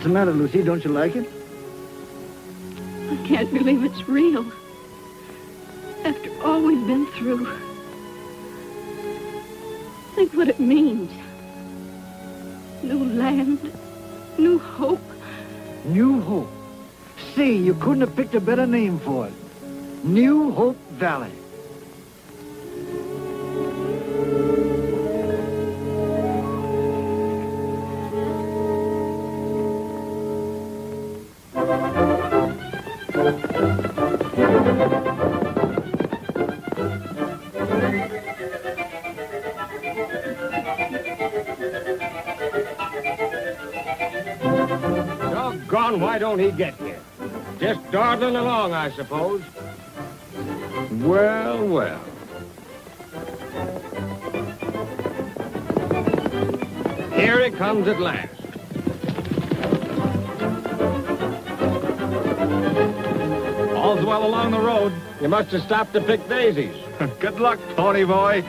What's the matter, Lucy? Don't you like it? I can't believe it's real. After all we've been through. Think what it means. New land, new hope. New Hope. Say, you couldn't have picked a better name for it. New Hope Valley. Why don't he get here? Just dawdling along, I suppose. Well, well. Here he comes at last. All's well along the road. You must have stopped to pick daisies. Good luck, Tony boy.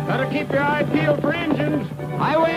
Better keep your eye peeled for engines. I will.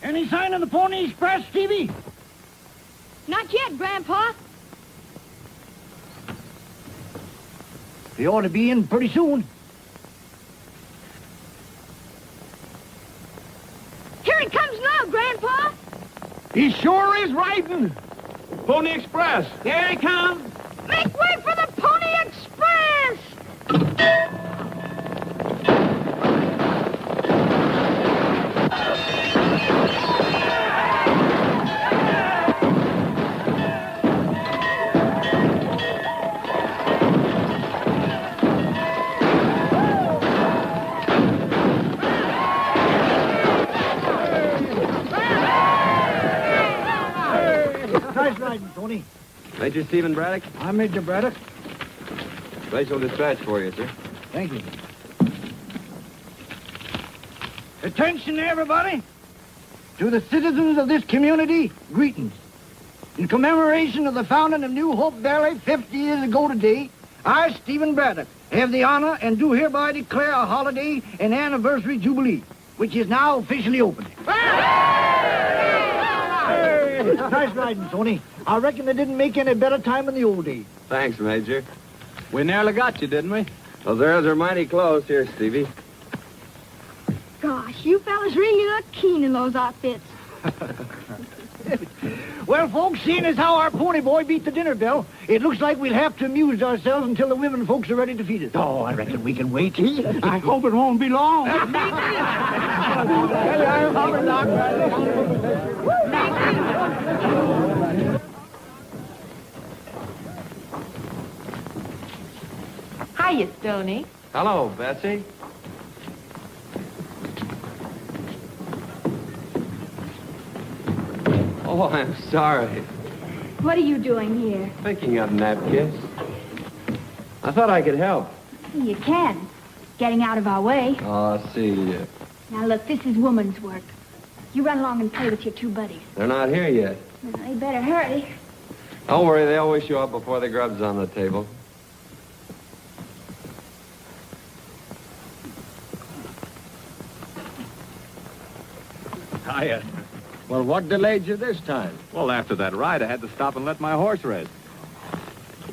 Any sign of the Pony Express, Stevie? Not yet, Grandpa. They ought to be in pretty soon. Here it comes now, Grandpa. He sure is riding. Pony Express. Here he comes. Make way for the Pony Express! Nice riding, Tony. Major Stephen Braddock? I'm Major Braddock. Special dispatch for you, sir. Thank you. Attention, everybody. To the citizens of this community, greetings. In commemoration of the founding of New Hope Valley 50 years ago today, I, Stephen Braddock, have the honor and do hereby declare a holiday and anniversary jubilee, which is now officially open. Nice riding, Tony. I reckon they didn't make any better time in the old days. Thanks, Major. We nearly got you, didn't we? Those arrows are mighty close. Here, Stevie. Gosh, you fellas really look keen in those outfits. Well, folks, seeing as how our pony boy beat the dinner bell, it looks like we'll have to amuse ourselves until the women folks are ready to feed us. Oh, I reckon we can wait. I hope it won't be long. Hiya, Stony. Hello, Betsy. Oh, I'm sorry. What are you doing here? Thinking of napkins. I thought I could help. You can. Getting out of our way. Oh, see. Now, look, this is woman's work. You run along and play with your two buddies. They're not here yet. Well, you better hurry. Don't worry, they'll always show up before the grub's on the table. Hiya. Well, what delayed you this time? Well, after that ride, I had to stop and let my horse rest.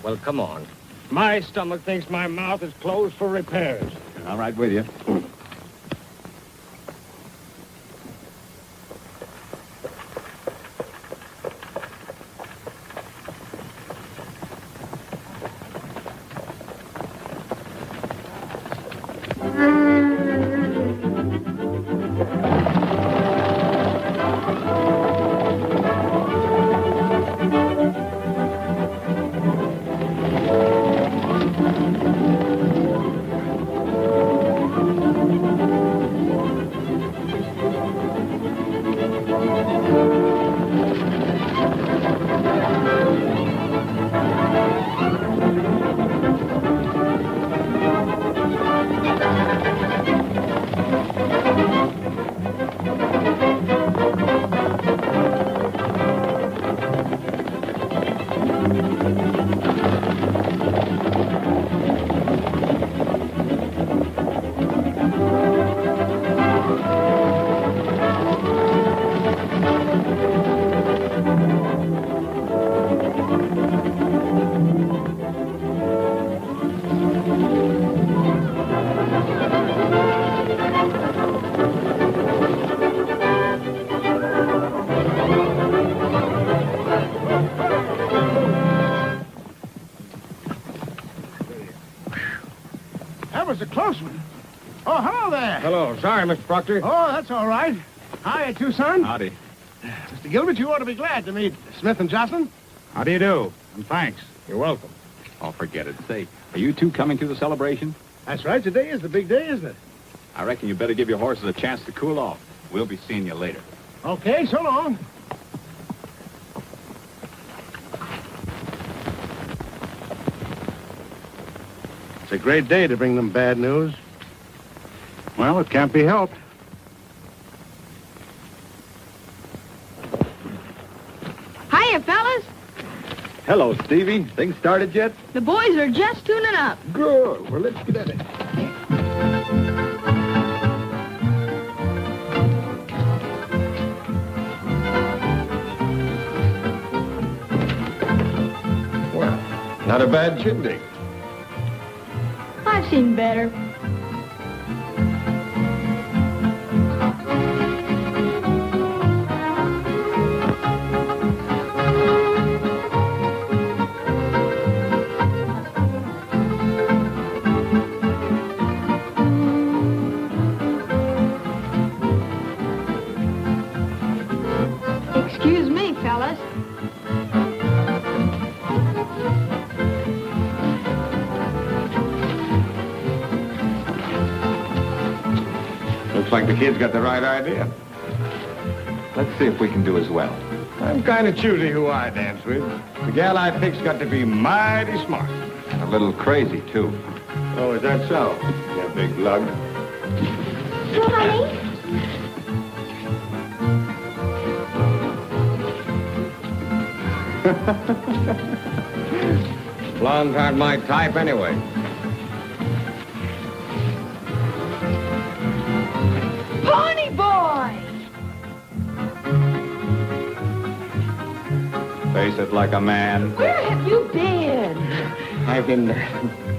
Well, come on. My stomach thinks my mouth is closed for repairs. I'm right with you. was a close one. Oh, hello there. Hello. Sorry, Mr. Proctor. Oh, that's all right. Hi, Tucson. Howdy. Mr. Gilbert, you ought to be glad to meet Smith and Joslin. How do you do? And thanks. You're welcome. Oh, forget it. Say, are you two coming to the celebration? That's right. Today is the big day, isn't it? I reckon you better give your horses a chance to cool off. We'll be seeing you later. Okay, so long. It's a great day to bring them bad news. Well, it can't be helped. Hiya, fellas. Hello, Stevie. Things started yet? The boys are just tuning up. Good. Well, let's get at it. Well, not a bad shindig. I've seen better. Excuse me, fellas. Looks like the kid's got the right idea. Let's see if we can do as well. I'm kind of choosy who I dance with. The gal I pick's got to be mighty smart. A little crazy, too. Oh, is that so? You big lug. Honey? Blondes aren't my type anyway. Pony boy! Face it like a man. Where have you been? I've been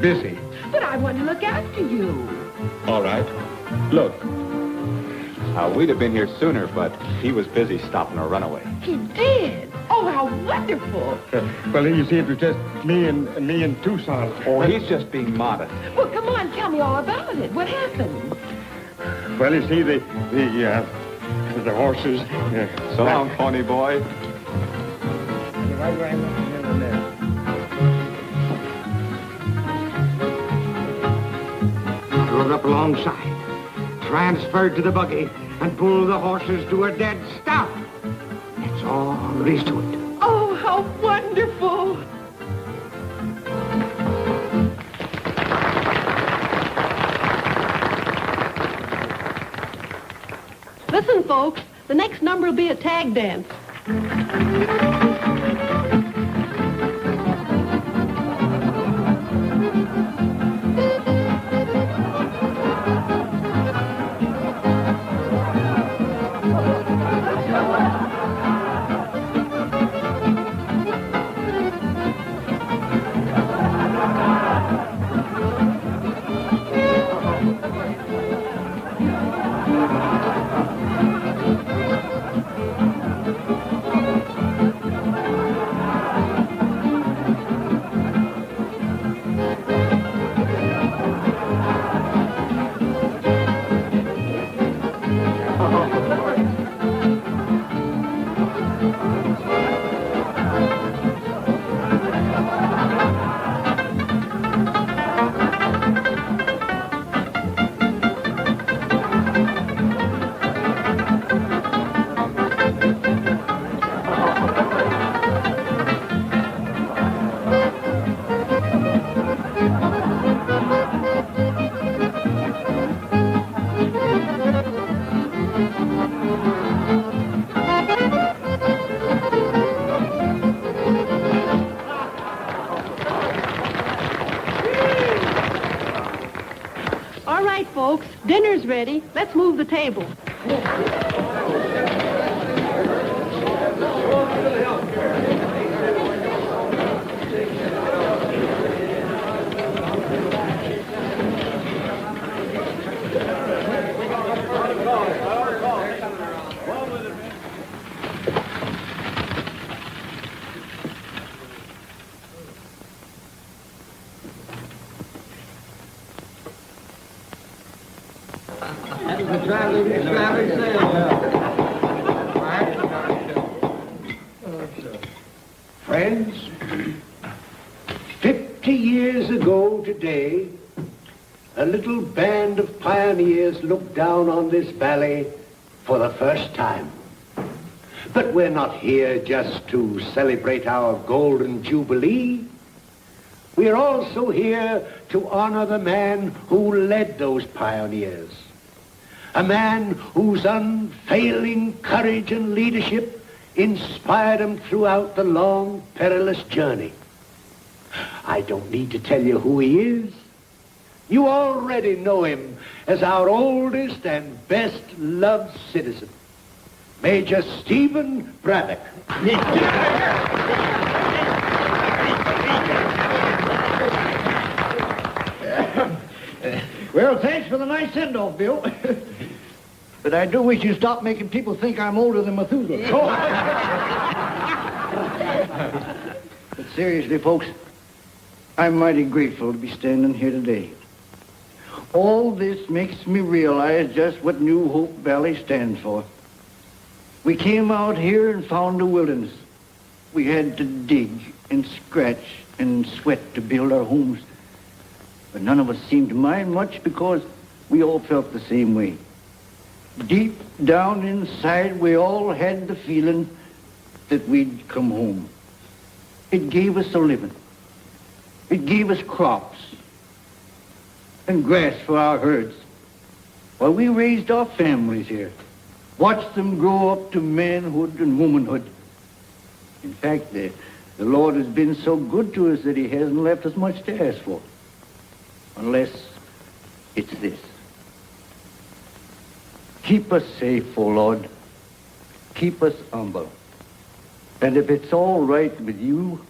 busy. But I want to look after you. All right. Look. We'd have been here sooner, but he was busy stopping a runaway. He did. Oh, how wonderful. Well, you see, it was just me and Tucson. Oh, he's just being modest. Well, come on, tell me all about it. What happened? Well, you see, the horses. So long, pony boy. I rode up alongside, transferred to the buggy, and pulled the horses to a dead stop. That's all there is to it. Oh, how wonderful. Listen, folks. The next number will be a tag dance. Folks, dinner's ready. Let's move the table. Friends, 50 years ago today, a little band of pioneers looked down on this valley for the first time. But we're not here just to celebrate our golden jubilee. We're also here to honor the man who led those pioneers. A man whose unfailing courage and leadership inspired them throughout the long, perilous journey. I don't need to tell you who he is. You already know him as our oldest and best loved citizen, Major Stephen Braddock. Well, thanks for the nice send-off, Bill. But I do wish you stopped making people think I'm older than Methuselah. But seriously, folks, I'm mighty grateful to be standing here today. All this makes me realize just what New Hope Valley stands for. We came out here and found a wilderness. We had to dig and scratch and sweat to build our homes. But none of us seemed to mind much because we all felt the same way. Deep down inside, we all had the feeling that we'd come home. It gave us a living. It gave us crops and grass for our herds. While we raised our families here, watched them grow up to manhood and womanhood. In fact, the Lord has been so good to us that he hasn't left us much to ask for. Unless it's this. Keep us safe, O Lord. Keep us humble. And if it's all right with you,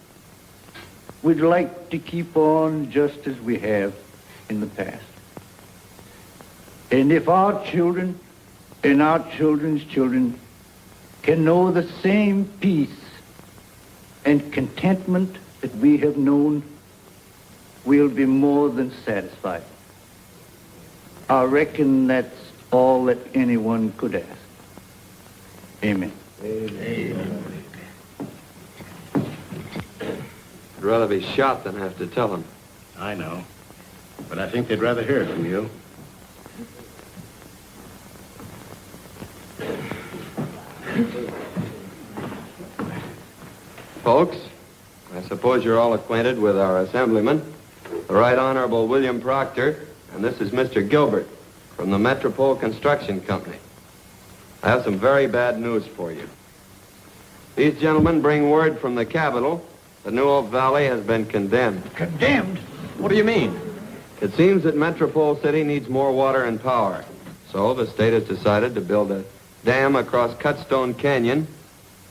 we'd like to keep on just as we have in the past. And if our children and our children's children can know the same peace and contentment that we have known, we'll be more than satisfied. I reckon that's all that anyone could ask. Amen. Amen. I'd rather be shot than have to tell them. I know. But I think they'd rather hear it from you. Folks, I suppose you're all acquainted with our assemblyman, the Right Honorable William Proctor, and this is Mr. Gilbert from the Metropole Construction Company. I have some very bad news for you. These gentlemen bring word from the Capitol that New Hope Valley has been condemned. Condemned? What do you mean? It seems that Metropole City needs more water and power. So the state has decided to build a dam across Cutstone Canyon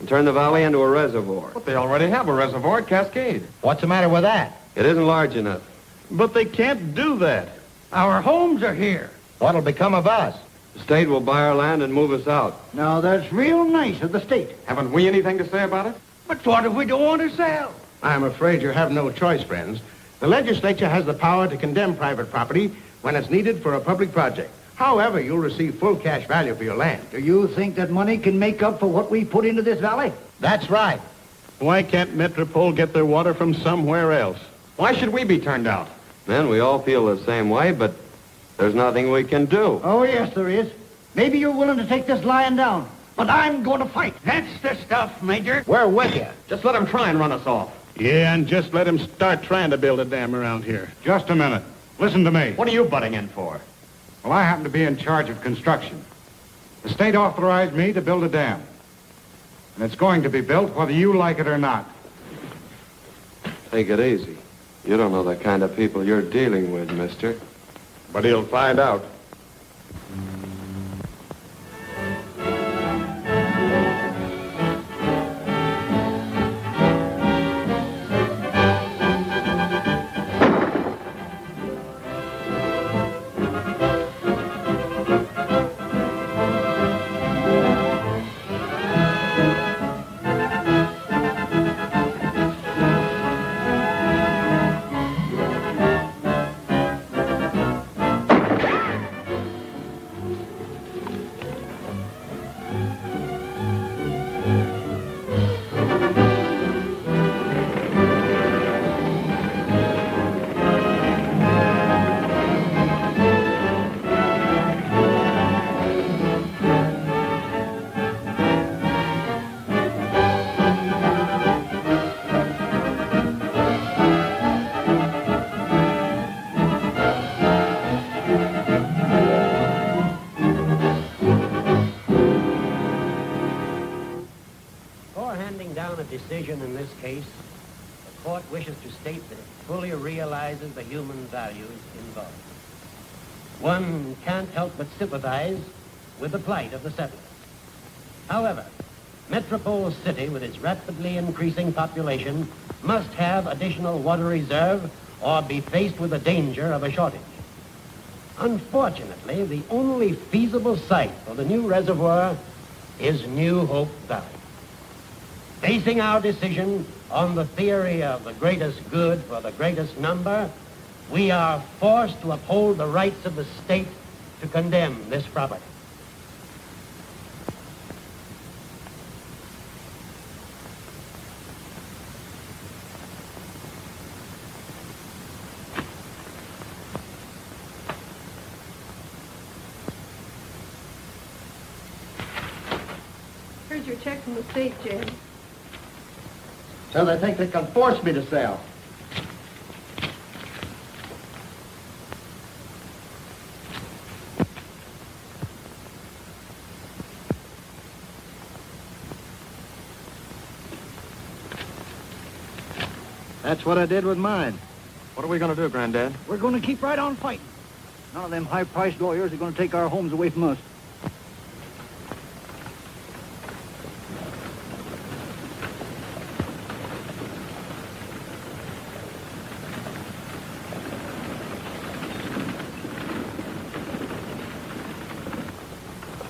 and turn the valley into a reservoir. But they already have a reservoir at Cascade. What's the matter with that? It isn't large enough. But they can't do that. Our homes are here. What'll become of us? The state will buy our land and move us out. Now, that's real nice of the state. Haven't we anything to say about it? But what if we don't want to sell? I'm afraid you have no choice, friends. The legislature has the power to condemn private property when it's needed for a public project. However, you'll receive full cash value for your land. Do you think that money can make up for what we put into this valley? That's right. Why can't Metropole get their water from somewhere else? Why should we be turned out? Men, we all feel the same way, but there's nothing we can do. Oh, yes, there is. Maybe you're willing to take this lying down, but I'm going to fight. That's the stuff, Major. We're with you. Just let them try and run us off. Yeah, and just let him start trying to build a dam around here. Just a minute. Listen to me. What are you butting in for? Well, I happen to be in charge of construction. The state authorized me to build a dam. And it's going to be built whether you like it or not. Take it easy. You don't know the kind of people you're dealing with, mister. But he'll find out. Decision in this case, the court wishes to state that it fully realizes the human values involved. One can't help but sympathize with the plight of the settlers. However, Metropole City, with its rapidly increasing population, must have additional water reserve or be faced with the danger of a shortage. Unfortunately, the only feasible site for the new reservoir is New Hope Valley. Basing our decision on the theory of the greatest good for the greatest number, we are forced to uphold the rights of the state to condemn this property. Here's your check from the state, Jay. So they think they can force me to sell. That's what I did with mine. What are we going to do, Granddad? We're going to keep right on fighting. None of them high-priced lawyers are going to take our homes away from us.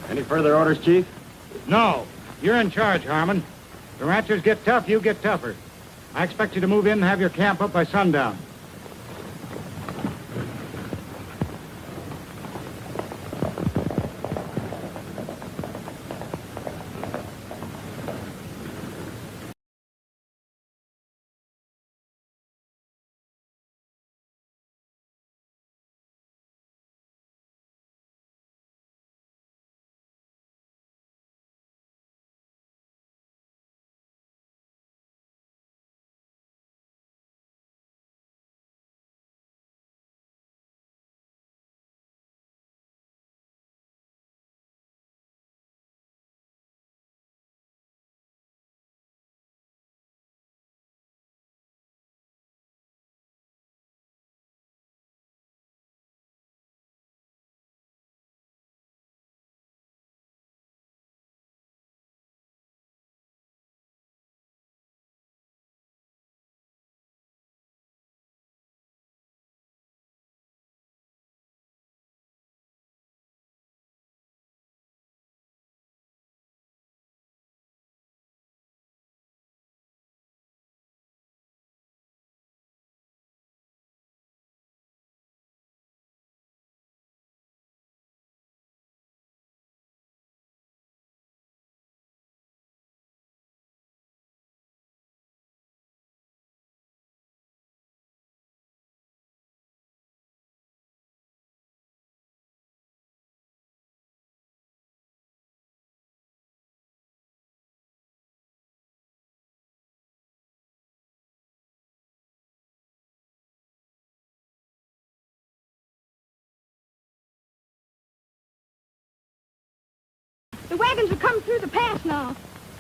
Any further orders, Chief? No. You're in charge, Harmon. The ranchers get tough, you get tougher. I expect you to move in and have your camp up by sundown. wagons are coming through the pass now.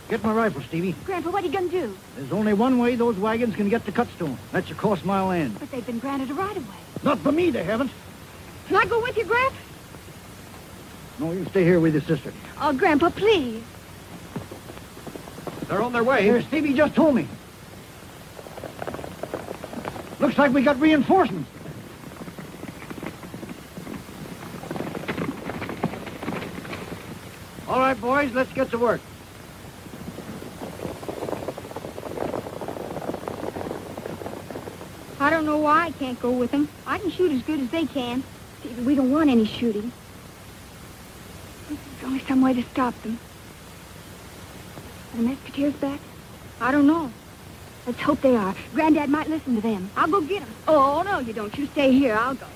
Get my rifle, Stevie. Grandpa, what are you going to do? There's only one way those wagons can get to Cutstone. That's across my land. But they've been granted a right-of-way. Not for me, they haven't. Can I go with you, Grandpa? No, you stay here with your sister. Oh, Grandpa, please. They're on their way. Here, Stevie just told me. Looks like we got reinforcements. All right, boys, let's get to work. I don't know why I can't go with them. I can shoot as good as they can. Stevie, we don't want any shooting. There's only some way to stop them. Are the Mesquiteers back? I don't know. Let's hope they are. Granddad might listen to them. I'll go get them. Oh, no, you don't. You stay here. I'll go.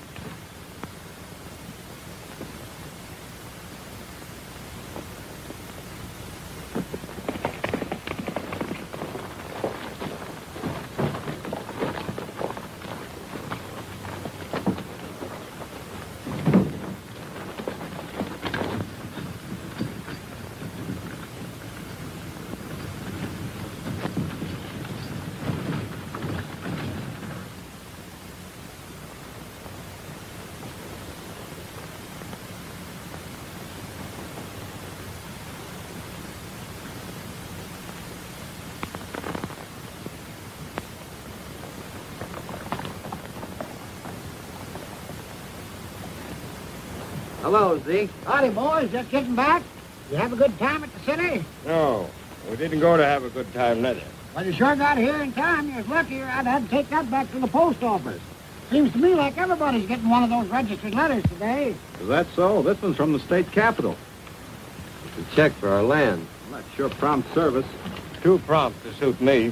Hello, Zeke. Howdy, boys. Just getting back? You have a good time at the city? No, we didn't go to have a good time, neither. Well, you sure got here in time. You was lucky or I'd have to take that back to the post office. Seems to me like everybody's getting one of those registered letters today. Is that so? This one's from the state capitol. It's a check for our land. Well, that's sure prompt service. Too prompt to suit me.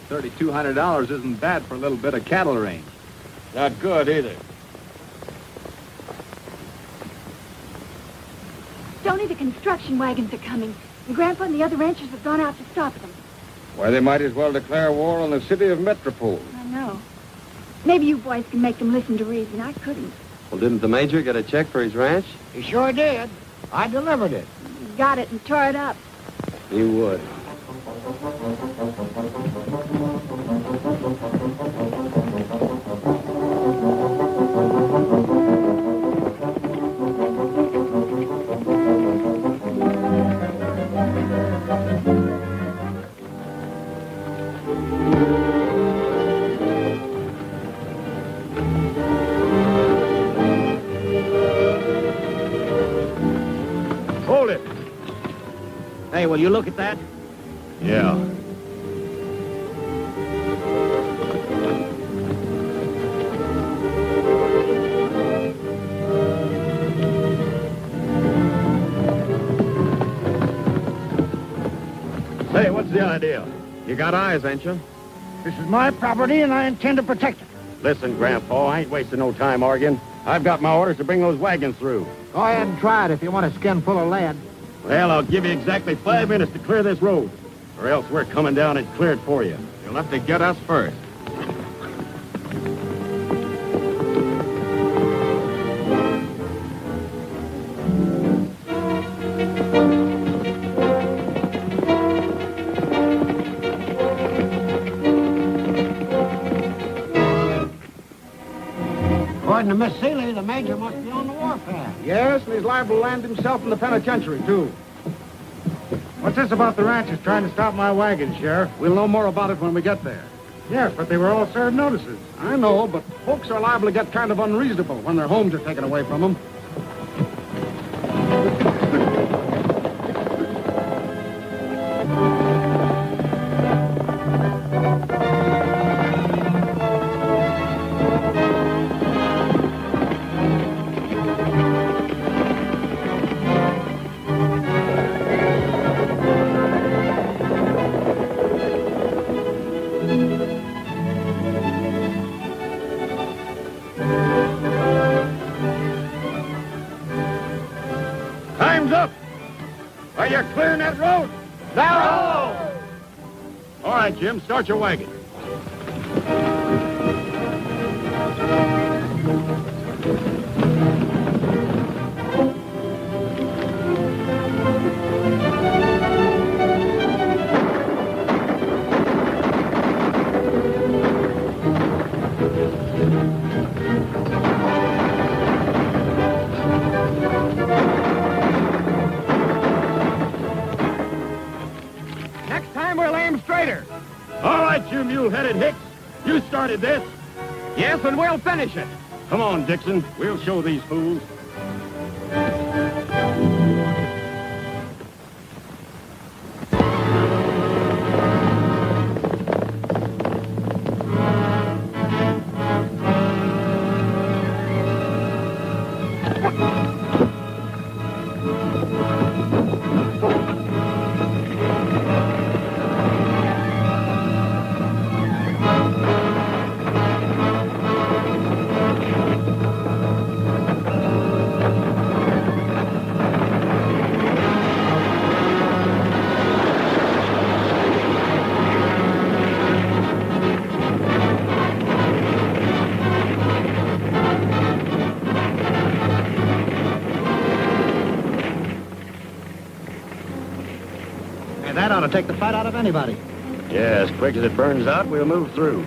$3,200 isn't bad for a little bit of cattle range. Not good, either. Stony, the construction wagons are coming. And Grandpa and the other ranchers have gone out to stop them. Why, they might as well declare war on the city of Metropole. I know. Maybe you boys can make them listen to reason. I couldn't. Well, didn't the major get a check for his ranch? He sure did. I delivered it. You got it and tore it up. You would. Hey, will you look at that? Yeah. Hey, what's the idea? You got eyes, ain't you? This is my property, and I intend to protect it. Listen, Grandpa, I ain't wasting no time arguing. I've got my orders to bring those wagons through. Go ahead and try it if you want a skin full of lead. Well, I'll give you exactly 5 minutes to clear this road, or else we're coming down and clear it for you. You'll have to get us first. According to Miss Celia, the major must be on the warpath. Yes, and he's liable to land himself in the penitentiary, too. What's this about the ranchers trying to stop my wagon, Sheriff? We'll know more about it when we get there. Yes, but they were all served notices. I know, but folks are liable to get kind of unreasonable when their homes are taken away from them. Time's up! Are you clearing that road? Now! All right, Jim, start your wagon. came straighter. All right, you mule-headed hicks. You started this. Yes, and we'll finish it. Come on, Dixon. We'll show these fools. That ought to take the fight out of anybody. Yeah, as quick as it burns out, we'll move through.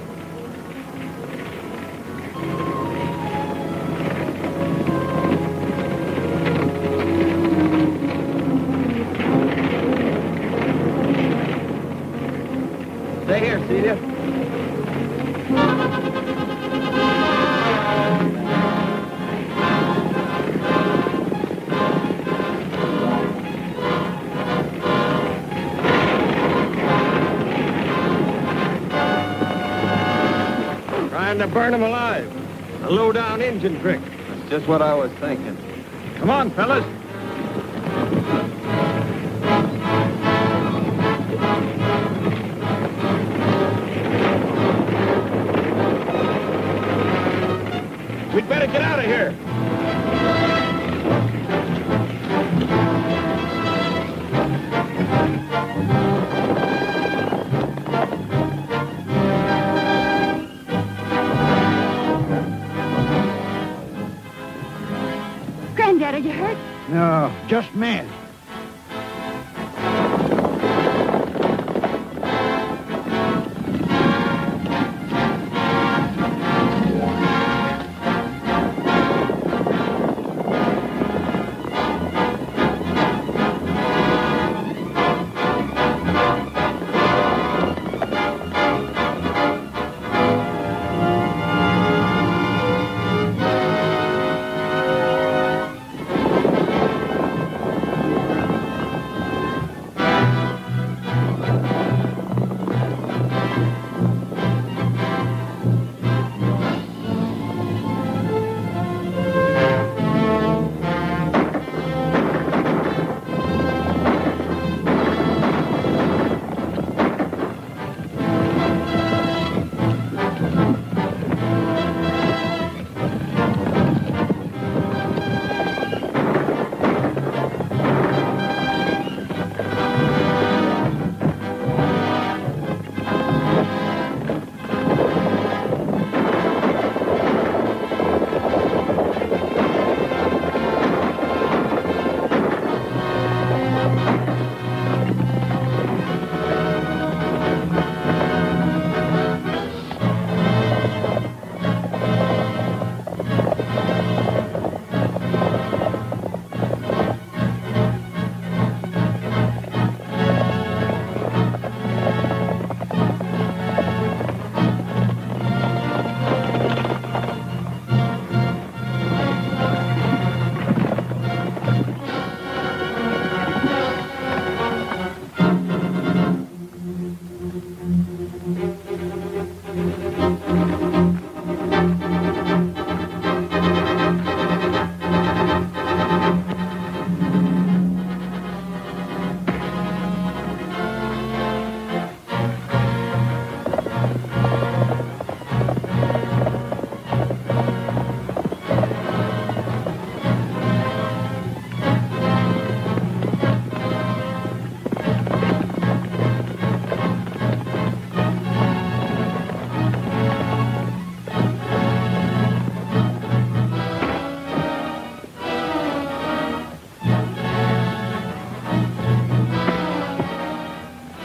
Stay here, Celia. Trying to burn them alive. A low-down engine trick. That's just what I was thinking. Come on, fellas. We'd better get out of here. Granddad, are you hurt? No, just mad.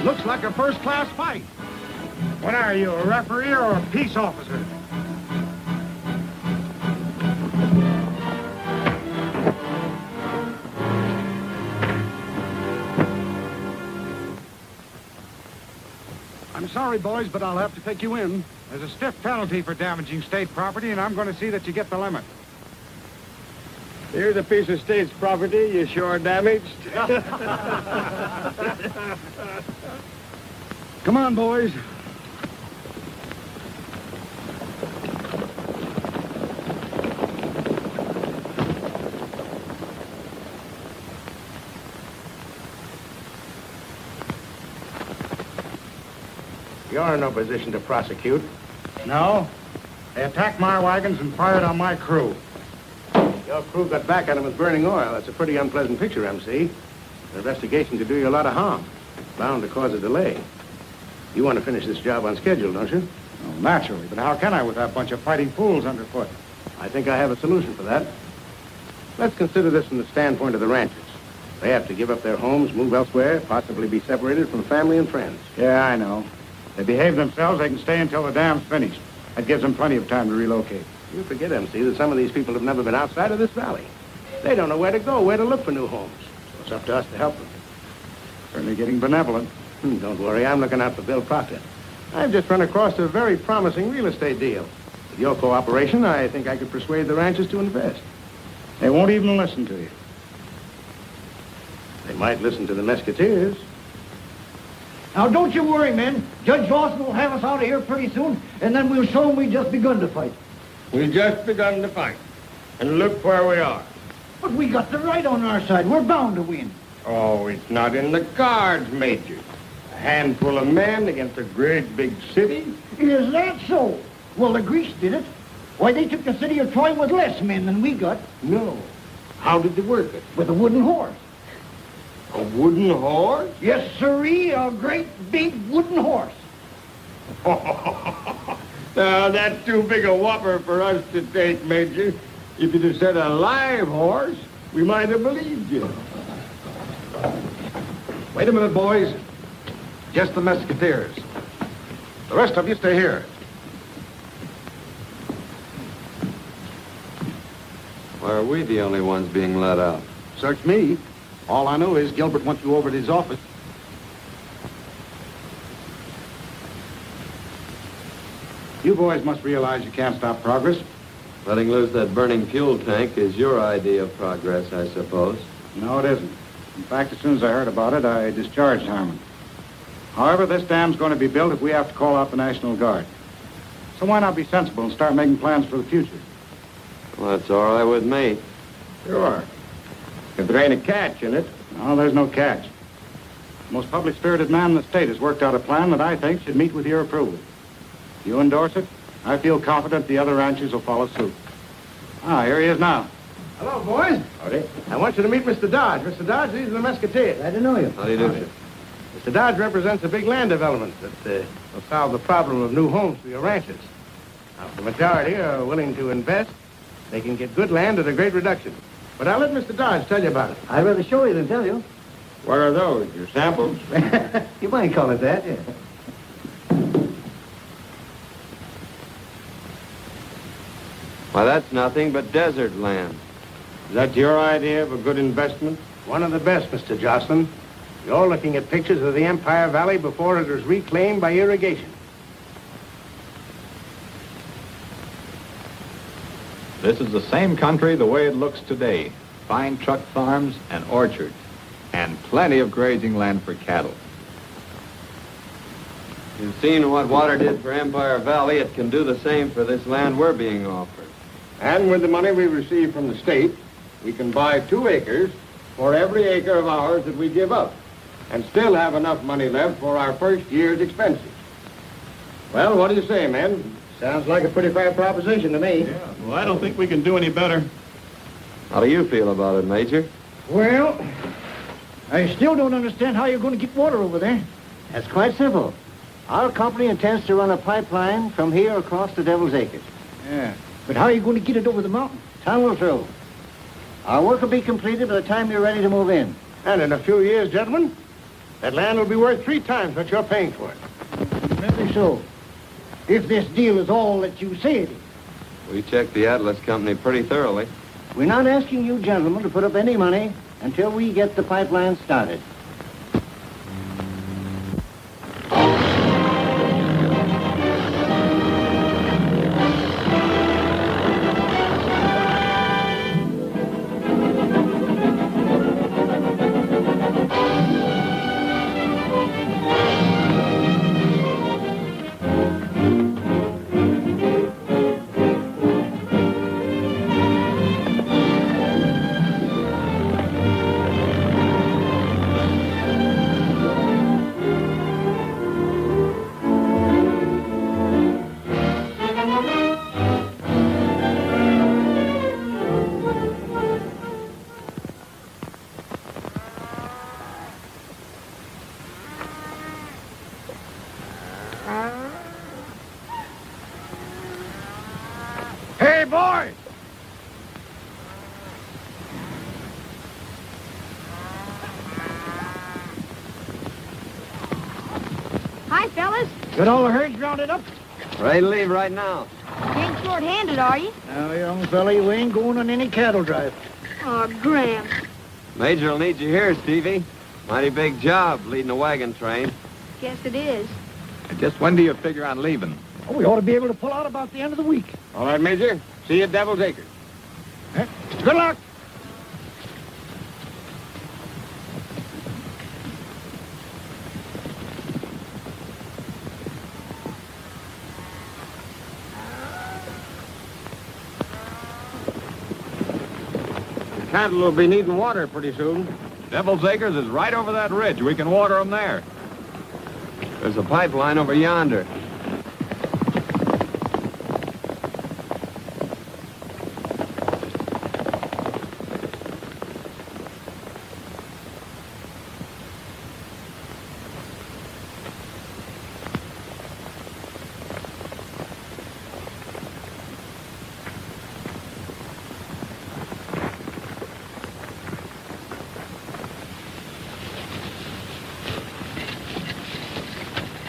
Looks like a first-class fight. What are you, a referee or a peace officer? I'm sorry, boys, but I'll have to take you in. There's a stiff penalty for damaging state property, and I'm going to see that you get the limit. Here's a piece of state's property you sure damaged. Come on, boys. You're in no position to prosecute. No. They attacked my wagons and fired on my crew. Your crew got back at him with burning oil. That's a pretty unpleasant picture, MC. An investigation could do you a lot of harm. Bound to cause a delay. You want to finish this job on schedule, don't you? Oh, naturally, but how can I with that bunch of fighting fools underfoot? I think I have a solution for that. Let's consider this from the standpoint of the ranchers. They have to give up their homes, move elsewhere, possibly be separated from family and friends. Yeah, I know. They behave themselves, they can stay until the dam's finished. That gives them plenty of time to relocate. You forget, MC, that some of these people have never been outside of this valley. They don't know where to go, where to look for new homes. So it's up to us to help them. Certainly getting benevolent. Don't worry, I'm looking out for Bill Proctor. I've just run across a very promising real estate deal. With your cooperation, I think I could persuade the ranchers to invest. They won't even listen to you. They might listen to the Mesquiteers. Now, don't you worry, men. Judge Lawson will have us out of here pretty soon, and then we'll show him we just begun to fight. We just begun to fight. And look where we are. But we got the right on our side. We're bound to win. Oh, it's not in the cards, Major. A handful of men against a great big city. Is that so? Well, the Greeks did it. Why, they took the city of Troy with less men than we got. No. How did they work it? With a wooden horse. A wooden horse? Yes, sirree, a great big wooden horse. Now, that's too big a whopper for us to take, Major. If you'd have said a live horse, we might have believed you. Wait a minute, boys. Just the Mesquiteers. The rest of you stay here. Why are we the only ones being let out? Search me. All I know is Gilbert wants you over to his office. You boys must realize you can't stop progress. Letting loose that burning fuel tank is your idea of progress, I suppose. No, it isn't. In fact, as soon as I heard about it, I discharged Sherman. However, this dam's going to be built if we have to call out the National Guard. So why not be sensible and start making plans for the future? Well, that's all right with me. Sure. If there ain't a catch in it. No, there's no catch. The most public-spirited man in the state has worked out a plan that I think should meet with your approval. If you endorse it, I feel confident the other ranchers will follow suit. Ah, here he is now. Hello, boys. Howdy. I want you to meet Mr. Dodge. Mr. Dodge, these are the Mesquiteers. Glad to know you. How do you do, sir? Mr. Dodge represents a big land development that will solve the problem of new homes for your ranchers. Now, if the majority are willing to invest, they can get good land at a great reduction. But I'll let Mr. Dodge tell you about it. I'd rather show you than tell you. What are those? Your samples? You might call it that, yeah. Why, that's nothing but desert land. Is that your idea of a good investment? One of the best, Mr. Joslin. You're looking at pictures of the Empire Valley before it was reclaimed by irrigation. This is the same country the way it looks today. Fine truck farms and orchards, and plenty of grazing land for cattle. You've seen what water did for Empire Valley. It can do the same for this land we're being offered. And with the money we receive from the state, we can buy 2 acres for every acre of ours that we give up, and still have enough money left for our first year's expenses. Well, what do you say, men? Sounds like a pretty fair proposition to me. Yeah, well, I don't think we can do any better. How do you feel about it, Major? Well, I still don't understand how you're going to get water over there. That's quite simple. Our company intends to run a pipeline from here across the Devil's Acres. Yeah. But how are you going to get it over the mountain? Tunnel through. Our work will be completed by the time you're ready to move in. And in a few years, gentlemen, that land will be worth 3 times what you're paying for it. Maybe so. If this deal is all that you say it is. We checked the Atlas Company pretty thoroughly. We're not asking you gentlemen to put up any money until we get the pipeline started. boys! Hi, fellas. Got all the herds rounded up? Ready to leave right now. You ain't short-handed, are you? Now, young fella, you ain't going on any cattle drive. Oh, Graham. Major will need you here, Stevie. Mighty big job leading a wagon train. Guess it is. Just when do you figure on leaving? Oh, we ought to be able to pull out about the end of the week. All right, Major. See you at Devil's Acres. Good luck. The cattle will be needing water pretty soon. Devil's Acres is right over that ridge. We can water them there. There's a pipeline over yonder.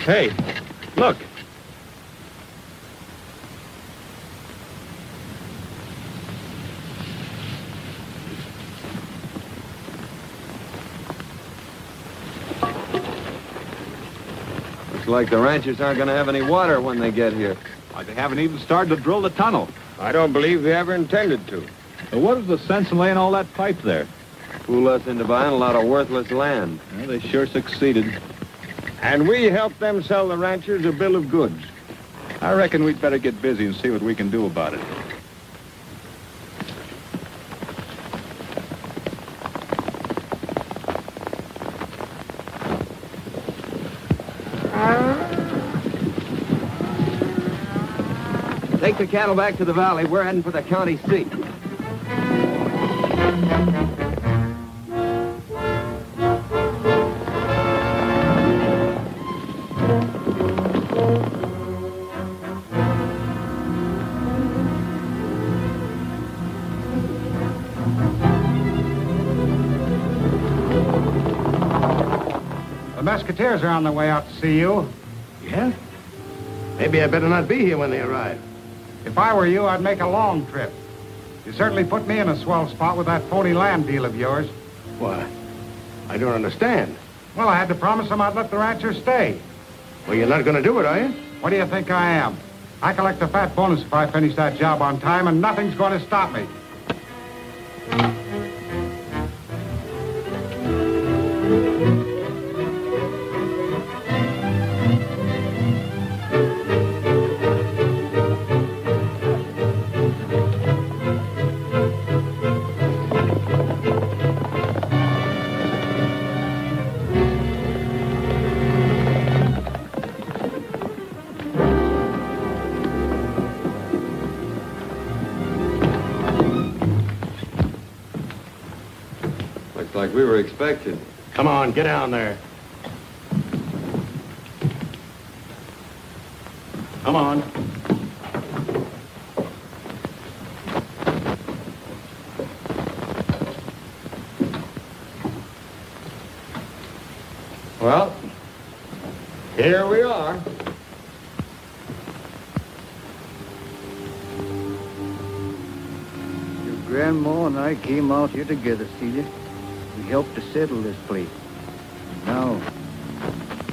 Hey, look. Looks like the ranchers aren't going to have any water when they get here. Why, they haven't even started to drill the tunnel. I don't believe they ever intended to. So what is the sense in laying all that pipe there? Fool us into buying a lot of worthless land. Well, they sure succeeded. And we helped them sell the ranchers a bill of goods. I reckon we'd better get busy and see what we can do about it. Take the cattle back to the valley. We're heading for the county seat. The Mesquiteers are on their way out to see you. Yeah? Maybe I better not be here when they arrive. If I were you, I'd make a long trip. You certainly put me in a swell spot with that phony land deal of yours. Why? I don't understand. Well, I had to promise them I'd let the ranchers stay. Well, you're not going to do it, are you? What do you think I am? I collect a fat bonus if I finish that job on time, and nothing's going to stop me. Like we were expected. Come on, get down there. Come on. Well, here we are. Your grandma and I came out here together, Celia. We helped to settle this place. Now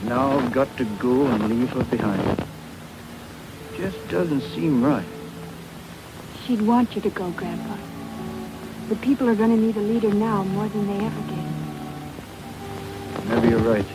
I've got to go and leave her behind. Just doesn't seem right. She'd want you to go, Grandpa. The people are going to need a leader now more than they ever did. Maybe you're right.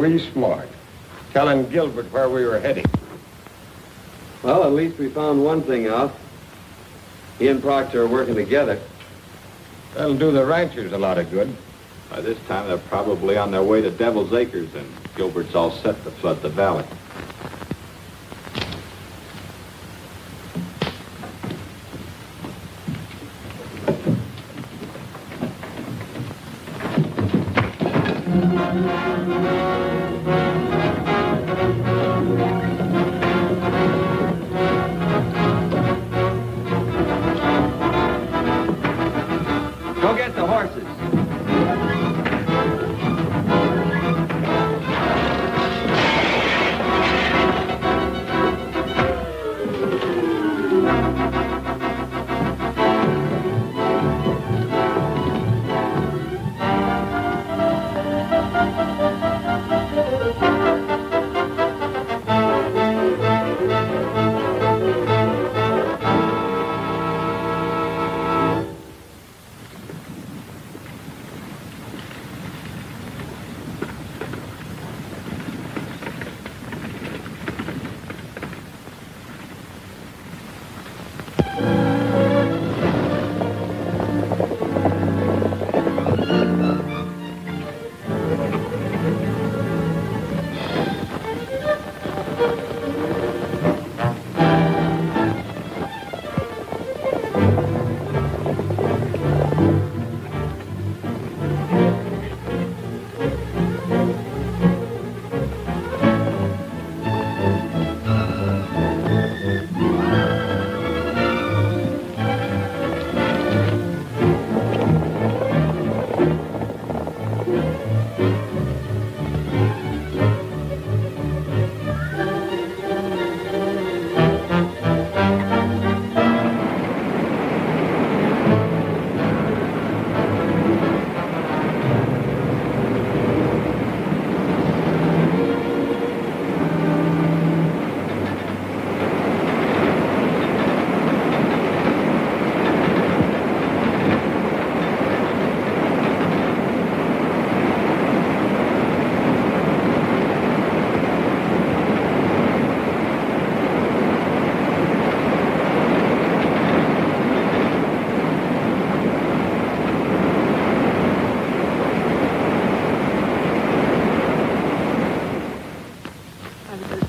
really smart, telling Gilbert where we were heading. Well, at least we found one thing out. He and Proctor are working together. That'll do the ranchers a lot of good. By this time, they're probably on their way to Devil's Acres, and Gilbert's all set to flood the valley. Go get the horses.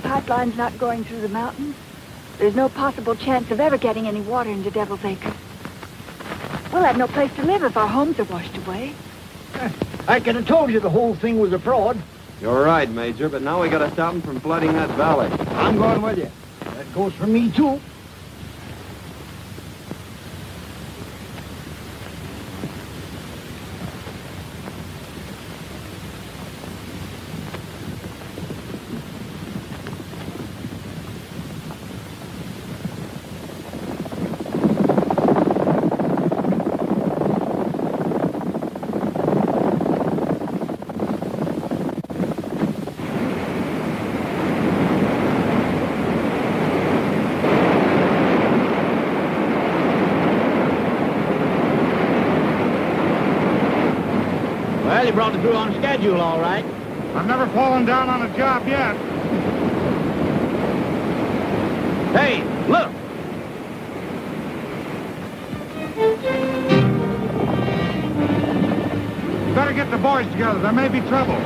Pipeline's not going through the mountains. There's no possible chance of ever getting any water into Devil's Acres. We'll have no place to live if our homes are washed away. I could have told you the whole thing was a fraud. You're right, Major, but now we gotta stop them from flooding that valley. I'm going with you. That goes for me, too. Well, you brought it through on schedule, all right. I've never fallen down on a job yet. Hey, look! Better get the boys together. There may be trouble.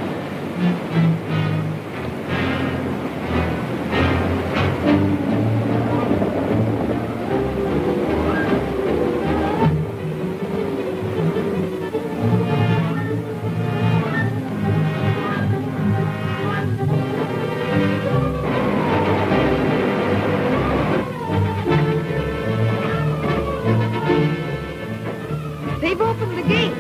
They've opened the gates.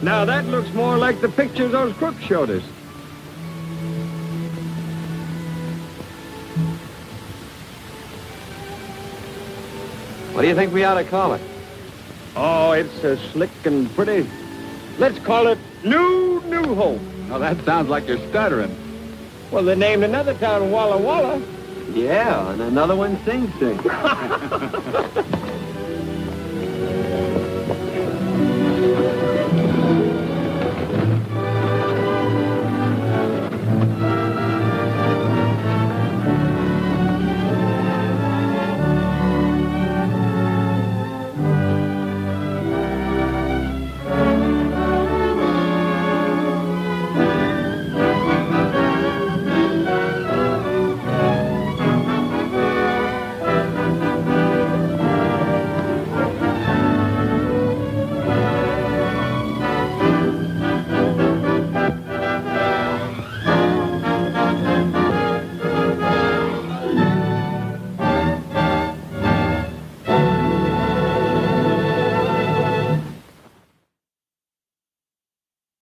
Now that looks more like the pictures those crooks showed us. What do you think we ought to call it? Oh, it's slick and pretty. Let's call it New Hope. Now, that sounds like you're stuttering. Well, they named another town Walla Walla. Yeah, and another one Sing Sing.